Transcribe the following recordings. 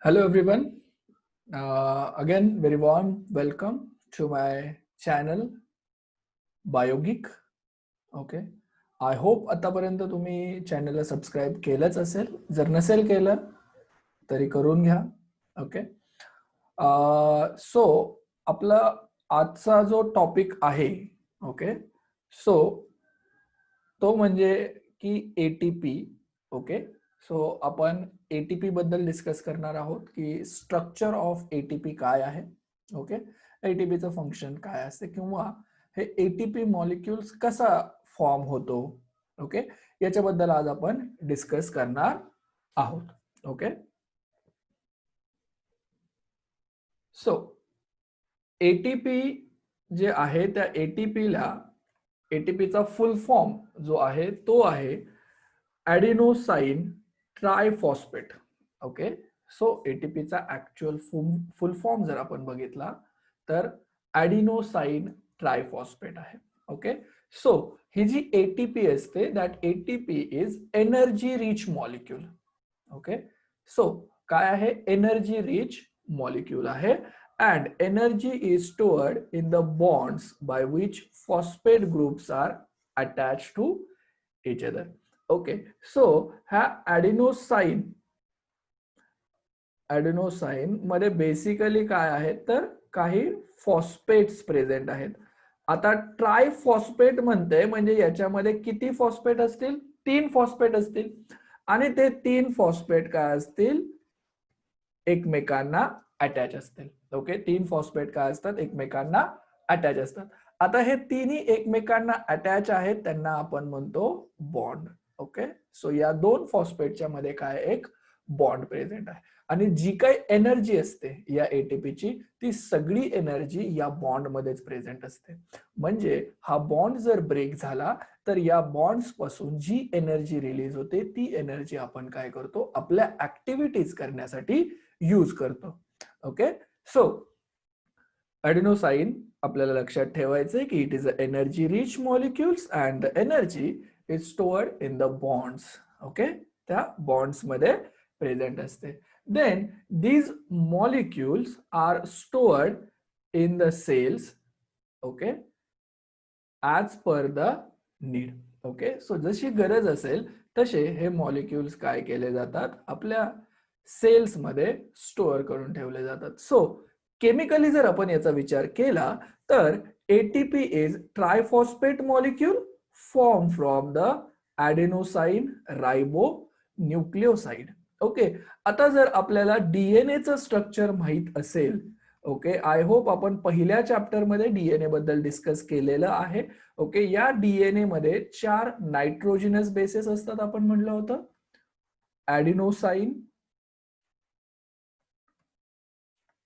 Hello everyone. Again, very warm welcome to my channel BioGeek. Okay. I hope आतापर्यंत तुम्ही चॅनलला subscribe केलंच असेल. जर नसेल केलं तरी करून घ्या. ओके. सो आपला आजचा जो टॉपिक आहे, ओके, सो तो म्हणजे की एटीपी. ओके. सो आपण एटीपी बद्दल डिस्कस करणार आहोत की स्ट्रक्चर ऑफ एटीपी काय आहे. ओके. एटीपीचं फंक्शन काय असते किंवा हे एटीपी मॉलिक्युल्स कसा फॉर्म होतो. ओके. याच्याबद्दल आज आपण डिस्कस करणार आहोत. ओके. सो एटीपी जे आहे त्या एटीपीचा फुल फॉर्म जो आहे तो आहे ॲडिनोसाइन ट्रायफॉस्फेट. ओके. सो एटीपीचा ऍक्च्युअल फुल फॉर्म जर आपण बघितला तर ॲडिनोसाइन ट्रायफॉस्फेट आहे. ओके. सो ही जी एटीपी असते that ATP is energy rich molecule. Okay. So काय आहे, एनर्जी रिच मॉलिक्यूल आहे and energy is stored in the bonds by which phosphate groups are attached to each other. Okay, so हा ॲडिनोसाइन मध्ये basically काय आहे तर काही फॉस्फेट्स प्रेझेंट आहेत. आता ट्रायफॉस्फेट म्हणते म्हणजे याच्यामध्ये किती फॉस्फेट असतील, 3 फॉस्फेट असतील आणि ते 3 फॉस्फेट काय असतील, एकमेकांना अटॅच असतील. ओके. 3 फॉस्फेट काय असतात, एकमेकांना अटॅच असतात. आता हे तिन्ही एकमेकांना अटॅच आहेत त्यांना आपण म्हणतो बॉन्ड. ओके. सो या 2 फॉस्फेटच्या मध्ये काय एक बॉन्ड प्रेझेंट आहे आणि जी काही एनर्जी असते या एटीपीची ती सगळी एनर्जी या बॉन्ड मध्येच प्रेझेंट असते. म्हणजे हा बॉन्ड जर ब्रेक झाला तर या बॉन्ड्स पासून जी एनर्जी रिलीज होते ती एनर्जी आपण काय करतो, आपल्या ऍक्टिव्हिटीज करण्यासाठी यूज करतो. ओके. सो ॲडिनोसाइन आपल्याला लक्षात ठेवायचे की it is a energy rich molecules and the energy is stored in the bonds. Okay. त्या बॉन्ड्स मध्ये प्रेझेंट असते. Then these molecules are stored in the cells. Okay. As per the need. Okay. So जशी गरज असेल तसे हे molecules काय केले जातात, आपल्या सेल्स मध्ये स्टोअर करून ठेवले जातात. सो केमिकली जर आपण याचा विचार केला तर ATP is triphosphate molecule form from the adenosine ribo nucleoside. Okay. आता जर आपल्याला डीएनएचं स्ट्रक्चर माहित असेल, ओके, आय होप आपण पहिल्या चॅप्टर मध्ये डीएनए बद्दल डिस्कस केलेलं आहे. ओके. या डीएनए मध्ये 4 नायट्रोजिनस बेसेस असतात. आपण म्हटलं होतं ॲडिनोसाइन,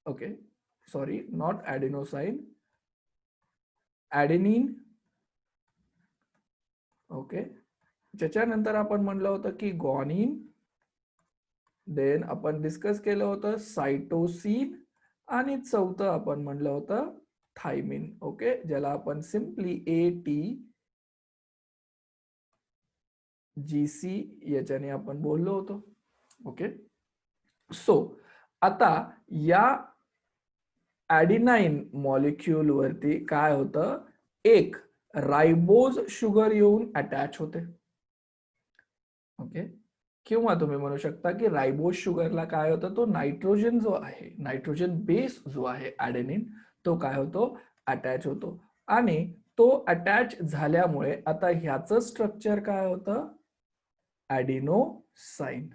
ओके, सॉरी, नॉट ॲडिनोसाइन, ॲडेनिन. ओके. त्याच्यानंतर आपण म्हणलं होतं की गॉनिन. देन आपण डिस्कस केलं होतं सायटोसिन आणि चौथं आपण म्हणलं होतं थायमिन. ओके. ज्याला आपण सिम्पली ATGC याच्याने आपण बोललो होतो. ओके. सो आता या ॲडिनाइन मॉलिक्यूल वरती काय होतं, एक राइबोज शुगर येऊन अटॅच होते. ओके. किंवा तुम्ही म्हणू शकता की राइबोज शुगरला काय होतं, तो नायट्रोजन जो आहे, नायट्रोजन बेस जो आहे ॲडेनिन, तो काय होतो, अटॅच होतो आणि तो अटॅच झाल्यामुळे आता ह्याचं स्ट्रक्चर काय होतं, ॲडिनोसाइन.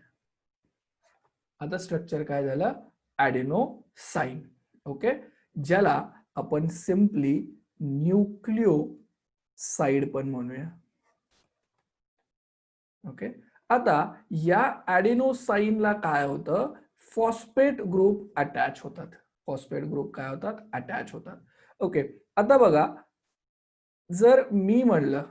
आता स्ट्रक्चर काय झालं, ॲडिनोसाइन. ओके. ज्याला आपण सिम्पली न्यूक्लियोसाइड पण म्हणूया. ओके. आता या ॲडिनोसाइनला काय होतं, फॉस्फेट ग्रुप अटॅच होतात. फॉस्फेट ग्रुप काय होतात, अटॅच होतात. ओके. आता बघा, जर मी म्हणलं,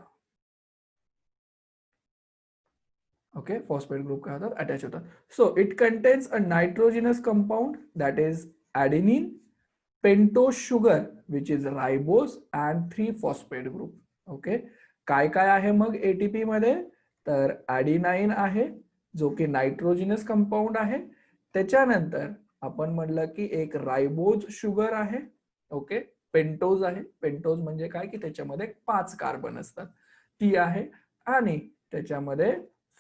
ओके, फॉस्फेट ग्रुप काय होतात, अटॅच होतात. So it contains a nitrogenous compound that is adenine, pentose sugar which is ribose and 3 phosphate group. Okay. काय काय आहे मग एटीपी मध्ये, तर ॲडिनाइन आहे जो की नायट्रोजिनस कंपाऊंड आहे. त्याच्यानंतर आपण म्हटलं की एक रायबोज शुगर आहे. ओके, पेंटोज आहे. पेंटोज म्हणजे काय की त्याच्यामध्ये 5 कार्बन असतात, ती आहे. आणि त्याच्यामध्ये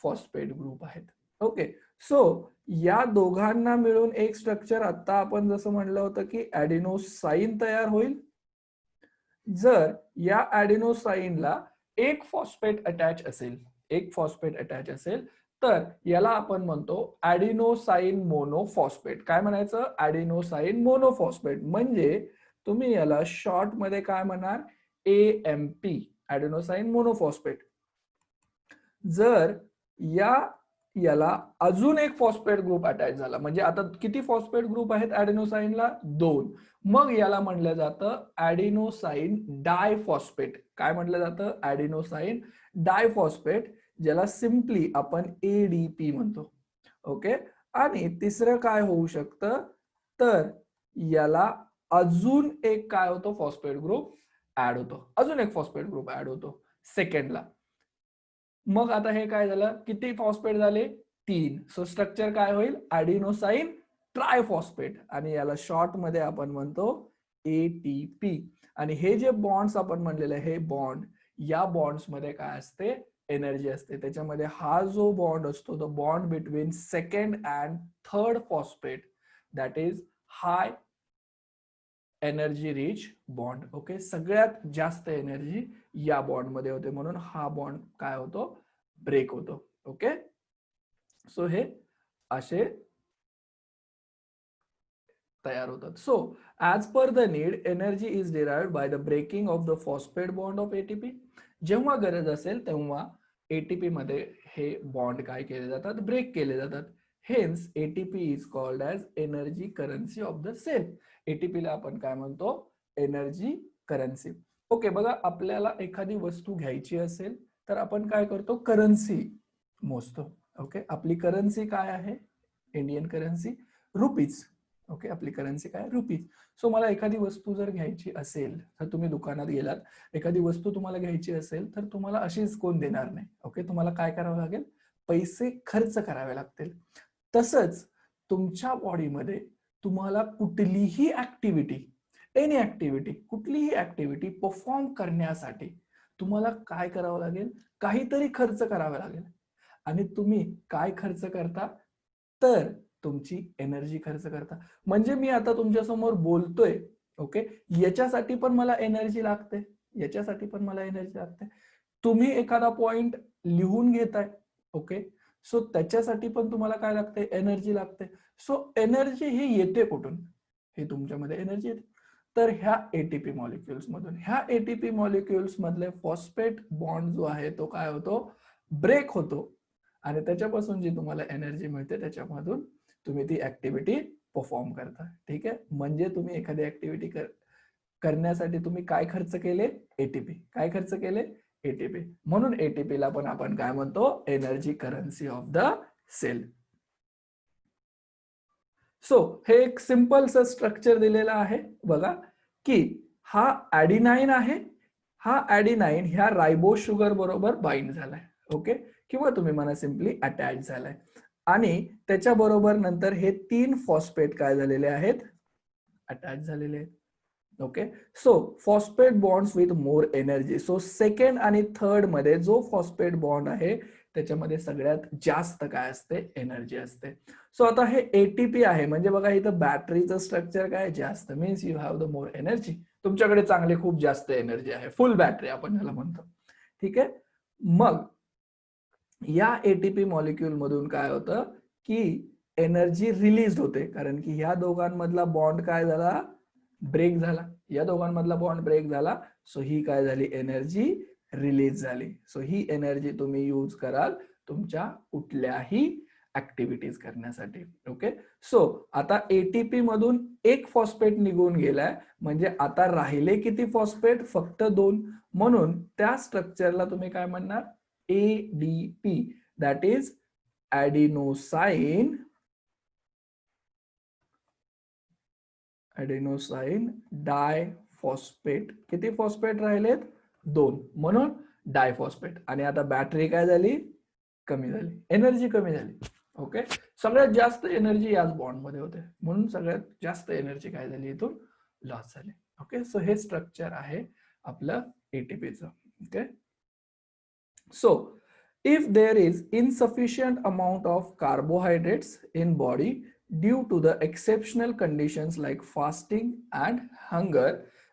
फॉस्फेट ग्रुप आहेत. ओके, सो या दोघांना मिळून एक स्ट्रक्चर आता आपण जसं म्हणलं होतं की ॲडिनोसाइन तयार होईल. जर या ॲडिनोसाइनला एक फॉस्फेट अटॅच असेल, एक फॉस्फेट अटॅच असेल, तर याला आपण म्हणतो ॲडिनोसाइन मोनोफॉस्फेट. काय म्हणायचं? Adenosine monophosphate. म्हणजे तुम्ही याला शॉर्ट मध्ये काय म्हणणार? AMP, adenosine monophosphate. जर याला अजून एक फॉस्फेट ग्रुप अटॅच झाला, म्हणजे आता किती फॉस्फेट ग्रुप आहेत ॲडिनोसाइनला? 2. मग याला म्हटलं जातं ॲडिनोसाइन डायफॉस्फेट. काय म्हटलं जातं? ॲडिनोसाइन डायफॉस्फेट, ज्याला सिम्पली आपण ADP म्हणतो. ओके, आणि तिसरं काय होऊ शकतं? तर याला अजून एक काय होतो? फॉस्फेट ग्रुप ऍड होतो. अजून एक फॉस्फेट ग्रुप ऍड होतो सेकंडला. मग आता हे काय झालं? किती फॉस्फेट झाले? 3. सो स्ट्रक्चर काय होईल? ॲडिनोसाइन ट्रायफॉस्फेट. आणि याला शॉर्ट मध्ये आपण म्हणतो ATP. आणि हे जे बॉन्ड्स आपण म्हणलेले, हे बॉन्ड, या बॉन्ड्स मध्ये काय असते? एनर्जी असते. त्याच्यामध्ये हा जो बॉन्ड असतो, the bond between second and third phosphate, that is high energy rich bond. Okay, सगळ्यात जास्त एनर्जी या बॉन्ड मध्ये होते, म्हणून हा बॉन्ड काय होतो? ब्रेक होतो. ओके, सो हे असे तयार होतात. So as per the need, energy is derived by the breaking of the phosphate bond of ATP. जेव्हा गरज असेल तेव्हा ATP मध्ये हे बॉन्ड काय केले जातात? ब्रेक केले जातात. Hence ATP is called as energy currency of the cell. ATP ला आपण काय म्हणतो? Energy currency. ओके, बघा, आपल्याला एखादी वस्तू घ्यायची असेल तर आपण काय करतो? करन्सी मोजतो. ओके, आपली करन्सी काय आहे? Indian currency rupees. ओके, आपली करन्सी काय? रुपीज. सो मला एखादी वस्तू जर घ्यायची असेल तर तुम्ही दुकानात गेलात, एखादी वस्तू तुम्हाला घ्यायची असेल तर तुम्हाला अशीच कोण देणार नाही. ओके, तुम्हाला काय करावं लागेल? पैसे खर्च करावे लागतील. तसंच तुमच्या बॉडीमध्ये तुम्हाला कुठलीही ऍक्टिव्हिटी, एनी ऍक्टिव्हिटी, कुठलीही ऍक्टिव्हिटी परफॉर्म करण्यासाठी तुम्हाला काय करावं लागेल? काहीतरी खर्च करावा लागेल. आणि तुम्ही काय खर्च करता? तर तुमची एनर्जी खर्च करता. म्हणजे मी आता तुमच्या समोर बोलतोय, ओके, याच्यासाठी पण मला एनर्जी लागते, याच्यासाठी पण मला एनर्जी लागते. तुम्ही एखादा पॉइंट लिहून घेताय, ओके, सो त्याच्यासाठी पण तुम्हाला काय लागते? एनर्जी लागते. सो एनर्जी ही येते कुठून? हे तुमच्यामध्ये एनर्जी येते तर ह्या ATP मॉलिक्युल्स मधून. ह्या ATP मॉलिक्युल्स मधले फॉस्फेट बॉन्ड जो आहे तो काय होतो? ब्रेक होतो. आणि त्याच्यापासून जी तुम्हाला एनर्जी मिळते त्याच्यामधून तुम्ही ती ऍक्टिव्हिटी परफॉर्म करता. ठीक आहे, म्हणजे तुम्ही एखादी ऍक्टिव्हिटी करण्यासाठी तुम्ही काय खर्च केले? ATP. काय खर्च केले? ATP. म्हणून ATP ला पण आपण काय म्हणतो? Energy currency of the cell. So हे एक सिंपल स्ट्रक्चर दिलेलं आहे. बघा की हा ॲडिनाइन आहे. हा ॲडिनाइन ह्या रायबोज शुगर बरोबर बाइंड झालाय. ओके, किंवा तुम्ही म्हणा सिम्पली अटॅच झालाय. आणि त्याच्या बरोबर नंतर हे 3 फॉस्फेट काय झालेले आहेत? अटॅच झालेले आहेत. Okay, so phosphate bonds with more energy. So second आणि थर्ड मध्ये जो फॉस्फेट बॉन्ड आहे त्याच्यामध्ये सगळ्यात जास्त काय असते? एनर्जी असते. सो आता हे ATP आहे, म्हणजे बघा इथं बॅटरीचं स्ट्रक्चर काय? जास्त. Means you have the more energy. तुमच्याकडे चांगली खूप जास्त एनर्जी आहे, फुल बॅटरी आपण याला म्हणतो. ठीक आहे, मग या ATP मॉलिक्युल मधून काय होतं की एनर्जी रिलीज होते, कारण की ह्या दोघांमधला बॉन्ड काय झाला? ब्रेक झाला. या दोघांमधला बॉन्ड ब्रेक झाला. सो ही काय झाली? एनर्जी रिलीज झाली. सो ही एनर्जी तुम्ही यूज कराल तुमच्या कुठल्याही ऍक्टिव्हिटीज करण्यासाठी. ओके, सो आता ATP मधून एक फॉस्फेट निघून गेलाय, म्हणजे आता राहिले किती फॉस्फेट? फक्त 2. म्हणून त्या स्ट्रक्चरला तुम्ही काय म्हणणार? ADP, that is adenosine diphosphate. किती फॉस्फेट राहिलेत? 2, म्हणून डायफॉस्फेट. आणि आता बॅटरी काय झाली? कमी झाली, एनर्जी कमी झाली. ओके, सगळ्यात जास्त एनर्जी याच बॉन्डमध्ये होते, म्हणून सगळ्यात जास्त एनर्जी काय झाली इथून लॉस झाली. ओके, सो हे स्ट्रक्चर आहे आपलं एटीपीचं. Okay, so if there is insufficient amount of carbohydrates in body due to the exceptional conditions like fasting and hunger,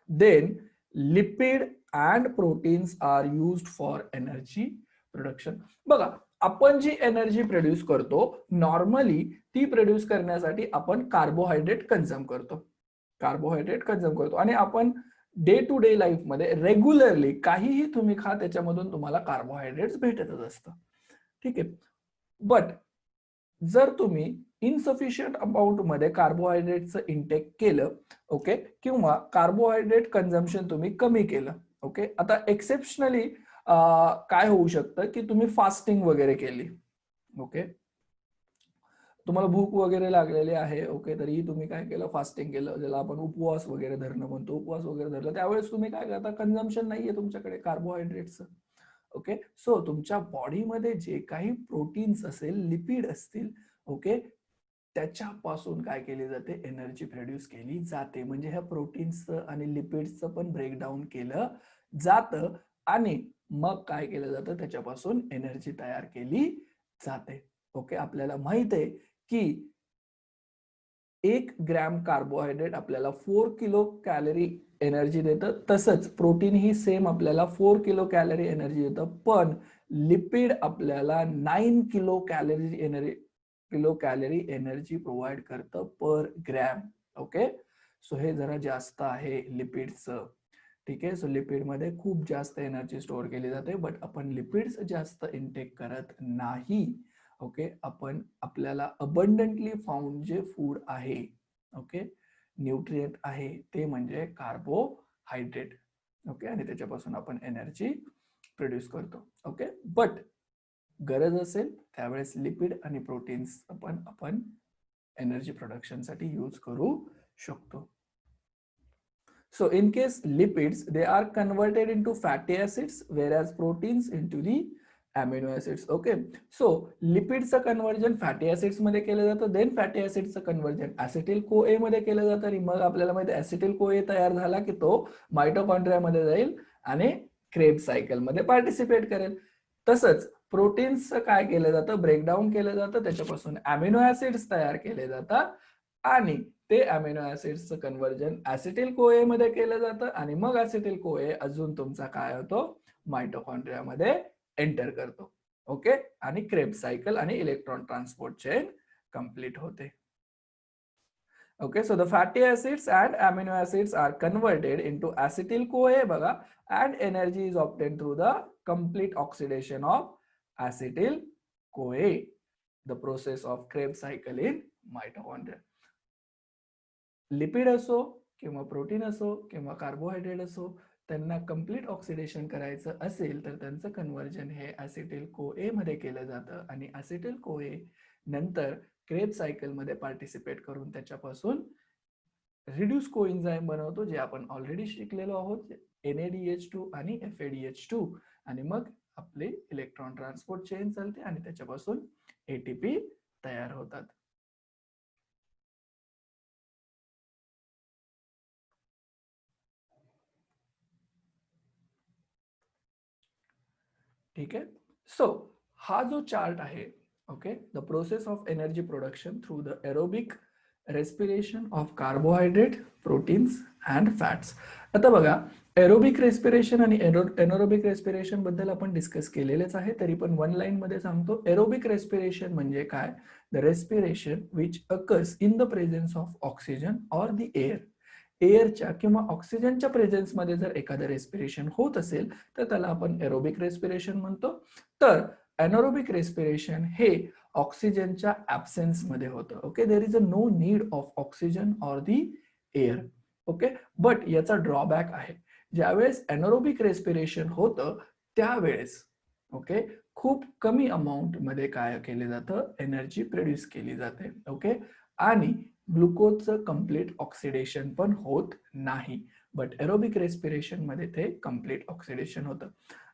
then lipid and proteins are used for energy production. बघा, आपण जी energy produce करतो normally ती produce करण्यासाठी आपण carbohydrate consume करतो आणि आपण day to day life मध्ये रेग्युलरली काहीही तुम्ही खा त्याच्यामधून तुम्हाला कार्बोहायड्रेट्स भेटतच असतं. ठीक आहे, बट जर तुम्ही इनसफिशियंट अमाऊंट मध्ये कार्बोहायड्रेटचं इंटेक केलं, ओके, किंवा कार्बोहायड्रेट कन्झम्पशन तुम्ही कमी केलं, ओके, आता एक्सेप्शनली काय होऊ शकतं की तुम्ही फास्टिंग वगैरे केली, ओके, तुम्हाला भूक वगैरे लागलेली आहे, ओके, तरीही तुम्ही काय केलं, फास्टिंग केलं, ज्याला आपण उपवास वगैरे धरणं म्हणतो, उपवास वगैरे धरलं, त्यावेळेस तुम्ही काय करता, कन्झम्पशन नाहीये तुमच्याकडे कार्बोहायड्रेटचं. ओके, सो तुमच्या बॉडीमध्ये जे काही प्रोटीन्स असेल, लिपिड असतील, ओके, त्याच्यापासून काय केली जाते, एनर्जी प्रोड्यूस केली जाते. म्हणजे ह्या प्रोटीन्सचं आणि लिपिड्सचं पण ब्रेकडाऊन केलं जातं आणि मग काय केलं जातं, त्याच्यापासून एनर्जी तयार केली जाते. ओके, आपल्याला माहित आहे की 1 ग्रॅम कार्बोहायड्रेट आपल्याला 4 किलो कॅलरी एनर्जी देतं, तसंच प्रोटीन ही सेम आपल्याला 4 किलो कॅलरी एनर्जी देतं, पण लिपिड आपल्याला 9 किलो कॅलरी एनर्जी प्रोव्हाइड करतं पर ग्रॅम. ओके, सो हे जरा जास्त आहे लिपिडचं. ठीक आहे, सो लिपिड मध्ये खूप जास्त एनर्जी स्टोअर केली जाते, बट आपण लिपिड्स जास्त इनटेक करत नाही. ओके, आपण आपल्याला अबंडंटली फाउंड जे फूड आहे, ओके, न्यूट्रिएंट आहे, ते म्हणजे कार्बोहायड्रेट. ओके, आणि त्याच्यापासून आपण एनर्जी प्रोड्यूस करतो. ओके, बट गरज असेल त्यावेळेस लिपिड आणि प्रोटीन्स आपण एनर्जी प्रोडक्शन साठी यूज करू शकतो. So in case lipids, they are converted into fatty acids, whereas proteins into the amino acids. Okay, so lipids conversion fatty acids मध्ये केलं जातं, देन फॅटी ऍसिड्सचं कन्वर्जन ऍसिटिल कोए मध्ये केलं जातं आणि मग आपल्याला माहिती ऍसिटिल कोए तयार झाला की तो मायटोकॉन्ड्रिया मध्ये जाईल आणि क्रेब्स सायकल मध्ये पार्टिसिपेट करेल. तसंच प्रोटीन्सचं काय केलं जातं, ब्रेकडाऊन केलं जातं, त्याच्यापासून अमिनो ऍसिड्स तयार केले जातात आणि ते अमिनो ऍसिड्सचं कन्वर्जन ऍसिटिल कोए मध्ये केलं जातं आणि मग ऍसिटिल कोए अजून तुमचा काय होतो, मायटोकॉन्ड्रिया मध्ये एंटर करतो. ओके, आणि क्रेब्स सायकल आणि इलेक्ट्रॉन ट्रान्सपोर्ट चेन कंप्लीट होते. Okay, so the fatty acids and amino acids are converted into acetyl CoA बघा, and energy is obtained through the complete oxidation of acetyl CoA, the process of Krebs cycle in mitochondria. Lipid असो किंवा protein असो किंवा carbohydrate असो, त्यांना complete oxidation करायचं असेल तर त्यांचं कन्वर्जन हे ऍसिटिल कोए मध्ये केलं जातं आणि ऍसिटिल कोए नंतर क्रेब्स सायकल मध्ये पार्टिसिपेट करून त्याच्यापासून रिड्यूस कोएन्झाइम बनवतो, जे आपण ऑलरेडी शिकलेलो आहोत, NADH2 आणि FADH2, आणि मग आपले इलेक्ट्रॉन ट्रान्सपोर्ट चेन चालते आणि त्याच्यापासून एटीपी तयार होतात. ठीक आहे, सो हा जो चार्ट आहे, okay, the process of energy production through the aerobic respiration of carbohydrate, proteins and fats. आता बघा, एरोबिक रेस्पिरेशन आणि एनोरोबिक रेस्पिरेशन बद्दल आपण डिस्कस केलेलेच आहे, तरी पण वन लाईन मध्ये सांगतो. एरोबिक रेस्पिरेशन म्हणजे काय, the respiration which occurs in the presence of oxygen or the air. एअरच्या किंवा ऑक्सिजनच्या प्रेझेन्स मध्ये जर एखादं रेस्पिरेशन होत असेल तर त्याला आपण एरोबिक रेस्पिरेशन म्हणतो. तर एनोरोबिक रेस्पिरेशन हे ऑक्सिजनच्या ऍब्सेन्स मध्ये होतं. Okay, there is a no need of oxygen or the air. Okay, but याचा ड्रॉबॅक आहे, ज्यावेळेस एनोरोबिक रेस्पिरेशन होतं त्यावेळेस ओके खूप कमी अमाऊंट मध्ये काय केले जातं, एनर्जी प्रोड्यूस केली जाते. ओके, आणि ग्लुकोजचं कम्प्लीट ऑक्सिडेशन पण होत नाही, बट एरोबिक रेस्पिरेशन मध्ये ते कम्प्लीट ऑक्सिडेशन होतं.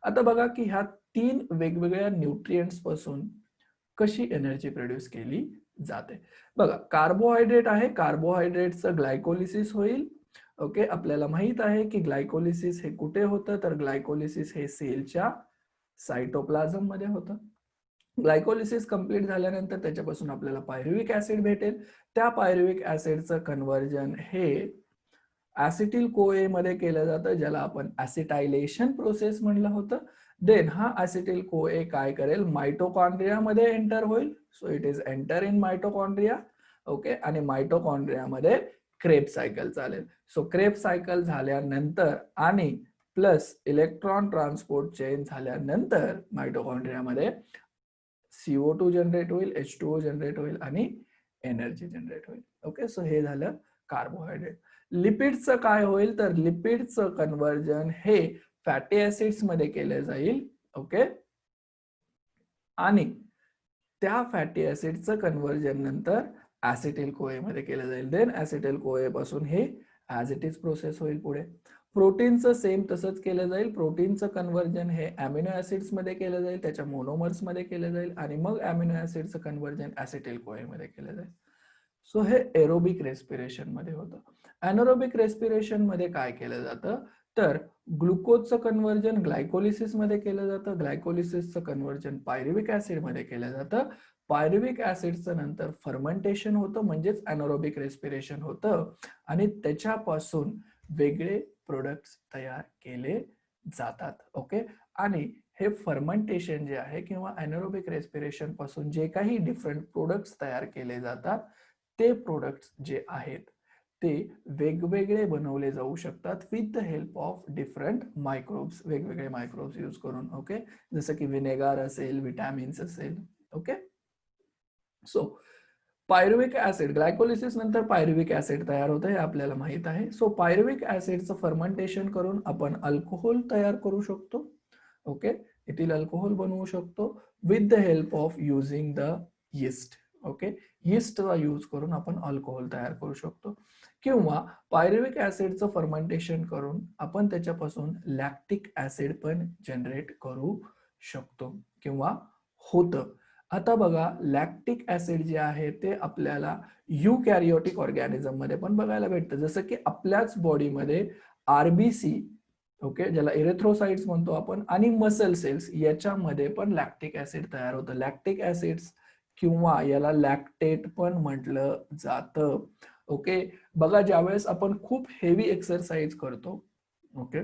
आता बघा की ह्या 3 वेगवेगळ्या न्यूट्रिएंट्स पासून कशी एनर्जी प्रोड्यूस केली जाते. बघा, कार्बोहायड्रेट आहे, कार्बोहायड्रेटचं ग्लायकोलिसिस होईल. ओके, आपल्याला माहित आहे की ग्लायकोलिसिस हे कुठे होतं, तर ग्लायकोलिसिस हे सेलच्या सायटोप्लाझम मध्ये होतं. ग्लायकोलिसिस कंप्लीट झाल्यानंतर त्याच्यापासून आपल्याला पायरुविक ऍसिड भेटेल. त्या पायरुविक ऍसिडचं कन्व्हर्जन हे ऍसिटिल कोए मध्ये केलं जातं, ज्याला आपण ऍसिटायलेशन प्रोसेस म्हणलं होतं. देन हा ऍसिटिल कोए काय करेल, मायटोकॉन्ड्रिया मध्ये एंटर होईल. So it is enter in mitochondria. Okay, आणि मायटोकॉन्ड्रिया मध्ये क्रेब सायकल चालेल. सो क्रेब सायकल झाल्यानंतर आणि प्लस इलेक्ट्रॉन ट्रान्सपोर्ट चेन झाल्यानंतर मायटोकॉन्ड्रियामध्ये CO2 जनरेट होईल, H2O जनरेट होईल आणि एनर्जी जनरेट होईल. ओके, सो हे झालं कार्बोहायड्रेट. लिपिडचं काय होईल, तर लिपिडचं कन्व्हर्जन हे फॅटी ऍसिड्स मध्ये केलं जाईल. ओके, आणि त्या फॅटी ऍसिडचं कन्व्हर्जन नंतर ऍसिटिल कोए मध्ये केलं जाईल. देन ऍसिटिल कोए पासून हे ऍज इट इज प्रोसेस होईल पुढे. प्रोटीनचं सेम तसंच केलं जाईल. प्रोटीनचं कन्व्हर्जन हे अमिनो ऍसिड्स मध्ये केलं जाईल, त्याच्या मोनोमर्स मध्ये केलं जाईल आणि मग अमिनो ऍसिडचं कन्व्हर्जन ऍसिटिल कोए मध्ये केलं जाईल. सो हे एरोबिक रेस्पिरेशन मध्ये होतं. अॅनारोबिक रेस्पिरेशन मध्ये काय केलं जातं, तर ग्लुकोजचं कन्व्हर्जन ग्लायकोलिसिस मध्ये केलं जातं. ग्लायकोलिसिसचं कन्व्हर्जन पायरुविक ऍसिड मध्ये केलं जातं. पायरुविक ऍसिडचं नंतर फर्मेंटेशन होतं, म्हणजेच अॅनारोबिक रेस्पिरेशन होतं आणि त्याच्यापासून वेगळे प्रोडक्ट्स तयार केले जातात. ओके, आणि हे फर्मेंटेशन जे आहे किंवा अॅनारोबिक रेस्पिरेशन पासून जे काही डिफरंट प्रोडक्ट्स तयार केले जातात, ते प्रोडक्ट्स जे आहेत ते वेगवेगळे बनवले जाऊ शकतात with the help of different microbes, वेगवेगळे मायक्रोब्स यूज करून. ओके, जसं की विनेगर असेल, विटॅमिन्स असेल. Okay, so pyruvic acid, glycolysis नंतर पायरुविक ऍसिड तयार होतं हे आपल्याला माहित आहे. सो पायरुविक ऍसिडचं फर्मेंटेशन करून आपण अल्कोहोल तयार करू शकतो. ओके, इथिल अल्कोहोल बनवू शकतो with the help of using the yeast. Okay, यीस्टचा यूज करून आपण अल्कोहोल तयार करू शकतो. किंवा पायरुविक ऍसिडचं फर्मेंटेशन करून आपण त्याच्यापासून लॅक्टिक ऍसिड पण जनरेट करू शकतो किंवा होतं. आता बघा, लॅक्टिक ऍसिड जे आहे ते आपल्याला युकॅरियोटिक ऑर्गॅनिझम मध्ये पण बघायला भेटतं, जसं की आपल्याच बॉडीमध्ये आरबीसी, ओके, ज्याला इरेथ्रोसाइट्स म्हणतो आपण, आणि मसल सेल्स याच्यामध्ये पण लॅक्टिक ऍसिड तयार होतं. लॅक्टिक ऍसिड्स किंवा याला लॅक्टेट पण म्हटलं जातं. ओके, बघा, ज्यावेळेस आपण खूप हेवी एक्सरसाइज करतो, ओके,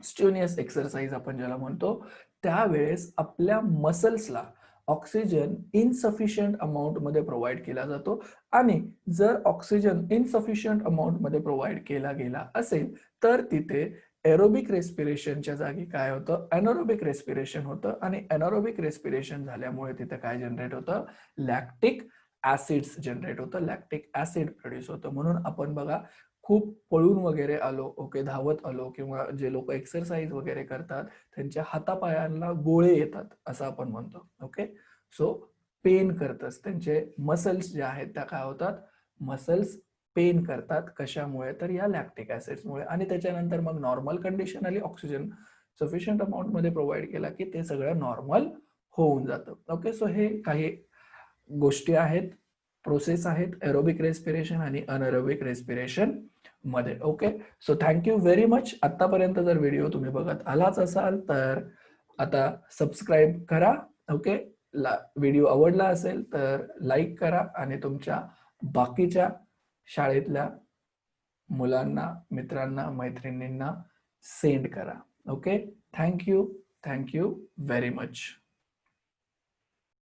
स्ट्युनियस एक्सरसाइज आपण ज्याला म्हणतो, त्यावेळेस आपल्या मसल्सला ऑक्सिजन इनसफिशियंट अमाऊंट मध्ये प्रोव्हाइड केला जातो. आणि जर ऑक्सिजन इनसफिशियंट अमाऊंट मध्ये प्रोव्हाइड केला गेला असेल तर तिथे एरोबिक रेस्पिरेशनच्या जागी काय होतं, अॅनारोबिक रेस्पिरेशन होतं. आणि अॅनारोबिक रेस्पिरेशन झाल्यामुळे तिथे काय जनरेट होतं, लॅक्टिक ऍसिड्स जनरेट होतं, लॅक्टिक ऍसिड प्रोड्यूस होतं. म्हणून आपण बघा, खूप पळून वगैरे आलो, ओके, धावत आलो, किंवा जे लोक एक्सरसाइज वगैरे करतात त्यांच्या हातापायांना गोळे येतात असं आपण म्हणतो. ओके, सो पेन करतच, त्यांचे मसल्स जे आहेत त्या काय होतात, मसल्स पेन करतात. कशामुळे, तर या लॅक्टिक ऍसिड्समुळे. आणि त्याच्यानंतर मग नॉर्मल कंडिशन आली, ऑक्सिजन सफिशियंट अमाऊंट मध्ये प्रोव्हाइड केला की ते सगळं नॉर्मल होऊन जातं. ओके, सो हे काही गोष्टी आहेत, प्रोसेस आहेत एरोबिक रेस्पिरेशन आणि अनएरोबिक रेस्पिरेशन मध्ये. Okay, so thank you very much. आतापर्यंत जर व्हिडिओ तुम्ही बघत आलाच असाल तर आता सबस्क्राईब करा. ओके, व्हिडिओ आवडला असेल तर लाईक करा आणि तुमच्या बाकीच्या शाळेतल्या मुलांना, मित्रांना, मैत्रिणींना सेंड करा. Okay, thank you very much.